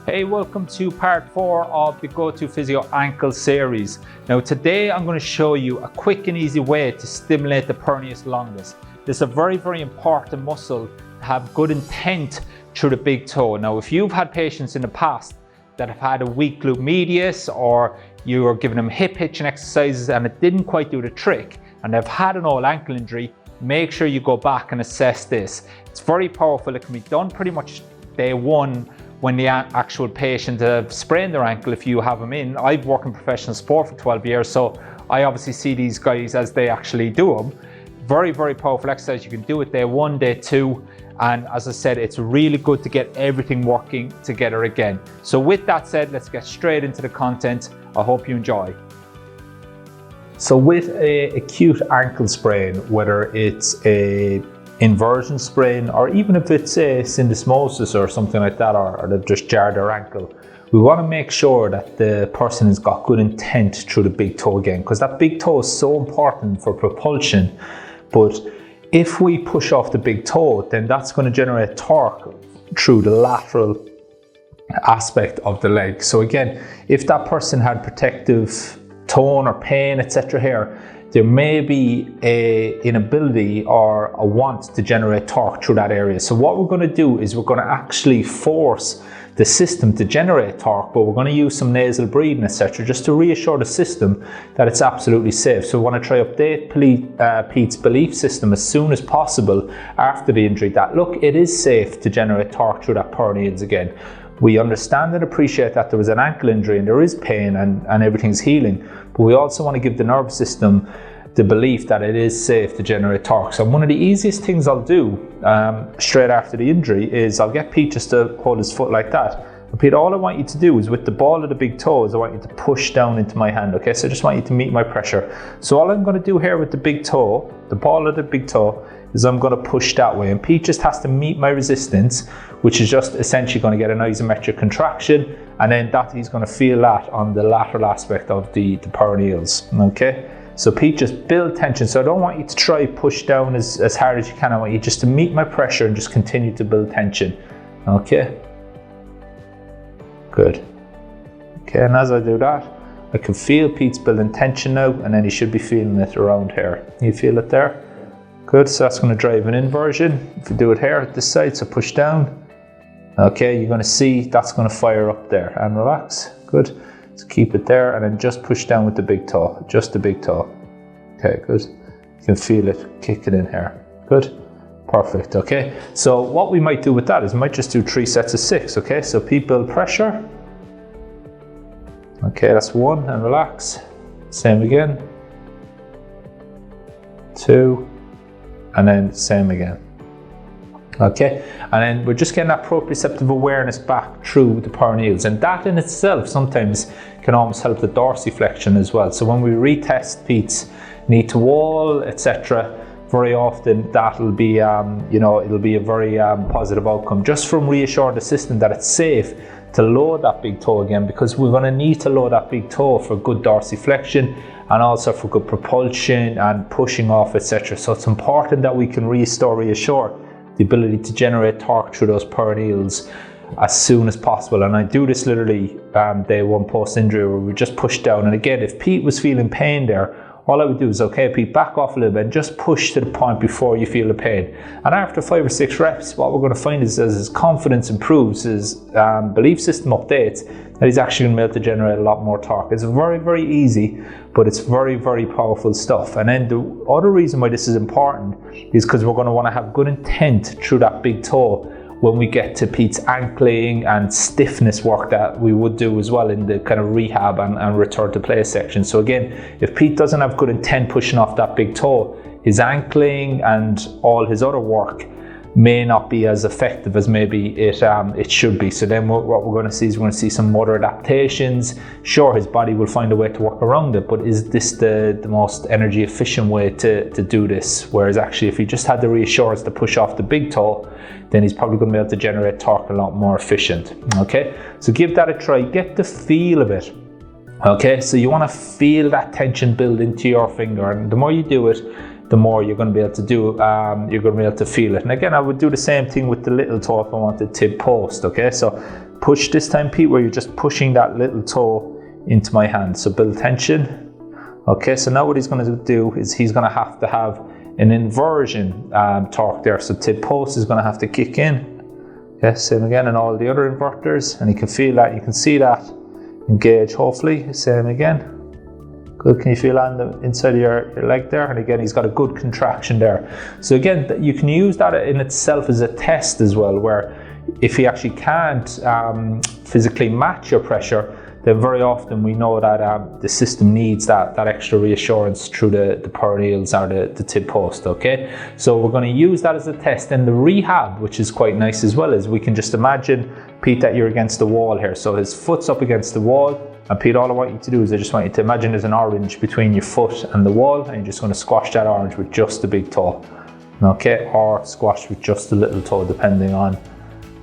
Hey, welcome to part 4 of the Go To Physio ankle series. Now today I'm going to show you a quick and easy way to stimulate the Peroneus Longus. This is a very important muscle to have good intent through the big toe. Now if you've had patients in the past that have had a weak glute medius, or you were giving them hip hitching exercises and it didn't quite do the trick, and they've had an old ankle injury, make sure you go back and assess this. It's very powerful. It can be done pretty much day one when the actual patient have sprained their ankle, if you have them in. I've worked in professional sport for 12 years, so I obviously see these guys as they actually do them. Very powerful exercise. You can do it day 1, day 2, and as I said, it's really good to get everything working together again. So with that said, let's get straight into the content. I hope you enjoy. So with an acute ankle sprain, whether it's a inversion sprain or even if it's a syndesmosis or something like that, or they've just jarred their ankle, we want to make sure that the person has got good intent through the big toe again, because that big toe is so important for propulsion. But if we push off the big toe, then that's going to generate torque through the lateral aspect of the leg. So again, if that person had protective tone or pain, etc. here, there may be an inability or a want to generate torque through that area. So what we're going to do is we're going to actually force the system to generate torque, but we're going to use some nasal breathing, etc., just to reassure the system that it's absolutely safe. So we want to try update Pete's belief system as soon as possible after the injury that, look, it is safe to generate torque through that peroneus again. We understand and appreciate that there was an ankle injury and there is pain and everything's healing, but we also want to give the nervous system the belief that it is safe to generate torque. So one of the easiest things I'll do straight after the injury is I'll get Pete just to hold his foot like that. And Pete, all I want you to do is with the ball of the big toe, I want you to push down into my hand, okay? So I just want you to meet my pressure. So all I'm going to do here with the big toe, the ball of the big toe, is I'm going to push that way, and Pete just has to meet my resistance, which is just essentially going to get an isometric contraction, and then that he's going to feel that on the lateral aspect of the peroneals, okay? So Pete, just build tension. So I don't want you to try push down as hard as you can. I want you just to meet my pressure and just continue to build tension, okay? Good. Okay, and as I do that, I can feel Pete's building tension now, and then he should be feeling it around here. You feel it there? Good, so that's going to drive an inversion. If you do it here at this side, so push down. Okay, you're going to see that's going to fire up there, and relax. Good, so keep it there, and then just push down with the big toe, just the big toe. Okay, good. You can feel it kicking in here. Good, perfect, okay. So what we might do with that is we might just do 3 sets of 6, okay? So Pete, build pressure. Okay, that's 1, and relax. Same again. 2. And then same again. Okay, and then we're just getting that proprioceptive awareness back through the peroneals, and that in itself sometimes can almost help the dorsiflexion as well. So when we retest Pete's knee to wall, etc., very often that'll be, it'll be a very positive outcome, just from reassuring the system that it's safe to load that big toe again, because we're going to need to load that big toe for good dorsiflexion and also for good propulsion and pushing off, etc. So it's important that we can reassure the ability to generate torque through those peroneals as soon as possible. And I do this literally day 1 post-injury, where we just push down. And again, if Pete was feeling pain there, all I would do is, okay, Pete, back off a little bit and just push to the point before you feel the pain. And after 5 or 6 reps, what we're going to find is as his confidence improves, his belief system updates, that he's actually going to be able to generate a lot more torque. It's very easy, but it's very powerful stuff. And then the other reason why this is important is because we're going to want to have good intent through that big toe when we get to Pete's ankling and stiffness work that we would do as well in the kind of rehab and return to play section. So again, if Pete doesn't have good intent pushing off that big toe, his ankling and all his other work may not be as effective as maybe it should be. So then what we're going to see is we're going to see some motor adaptations. Sure, his body will find a way to work around it, but is this the most energy efficient way to do this? Whereas actually if he just had the reassurance to push off the big toe, then he's probably going to be able to generate torque a lot more efficient. Okay, so give that a try, get the feel of it. Okay, so you want to feel that tension build into your finger, and the more you do it, the more you're going to be able to do, you're going to be able to feel it. And again, I would do the same thing with the little toe if I wanted to post. Okay, so push this time, Pete, where you're just pushing that little toe into my hand. So build tension. Okay, so now what he's going to do is he's going to have an inversion torque there. So tib post is going to have to kick in. Okay, same again in all the other inverters, and you can feel that, you can see that engage hopefully. Same again. Good, can you feel on the inside of your leg there? And again, he's got a good contraction there. So again, you can use that in itself as a test as well, where if he actually can't physically match your pressure, then very often we know that the system needs that extra reassurance through the peroneals or the tib post, okay? So we're going to use that as a test. And the rehab, which is quite nice as well, is we can just imagine, Pete, that you're against the wall here. So his foot's up against the wall. And Pete, all I want you to do is I just want you to imagine there's an orange between your foot and the wall, and you're just going to squash that orange with just the big toe, okay? Or squash with just the little toe, depending on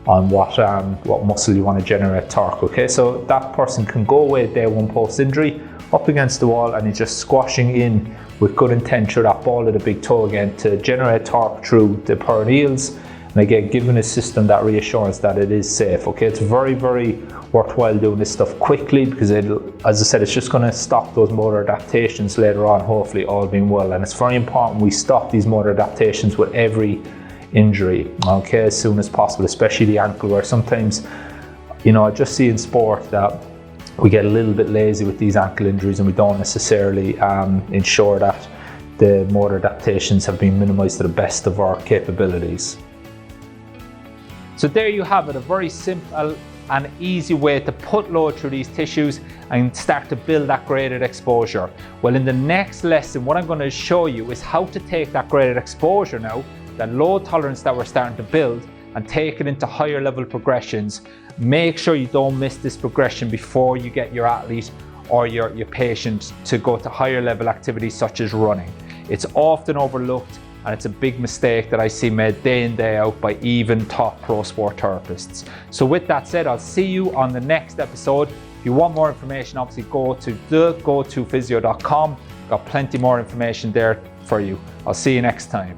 what muscle you want to generate torque, okay? So that person can go away day one post injury, up against the wall, and he's just squashing in with good intent through that ball of the big toe again to generate torque through the peroneals, and again giving his system that reassurance that it is safe, okay? It's very, very worthwhile doing this stuff quickly, because as I said, it's just going to stop those motor adaptations later on, hopefully all being well. And it's very important we stop these motor adaptations with every injury, okay, as soon as possible, especially the ankle, where sometimes, you know, I just see in sport that we get a little bit lazy with these ankle injuries, and we don't necessarily ensure that the motor adaptations have been minimized to the best of our capabilities. So there you have it, a very simple and easy way to put load through these tissues and start to build that graded exposure. Well, in the next lesson, what I'm going to show you is how to take that graded exposure now, that load tolerance that we're starting to build, and take it into higher level progressions. Make sure you don't miss this progression before you get your athlete or your patient to go to higher level activities such as running. It's often overlooked, and it's a big mistake that I see made day in, day out by even top pro sport therapists. So with that said, I'll see you on the next episode. If you want more information, obviously go to thegotophysio.com. Got plenty more information there for you. I'll see you next time.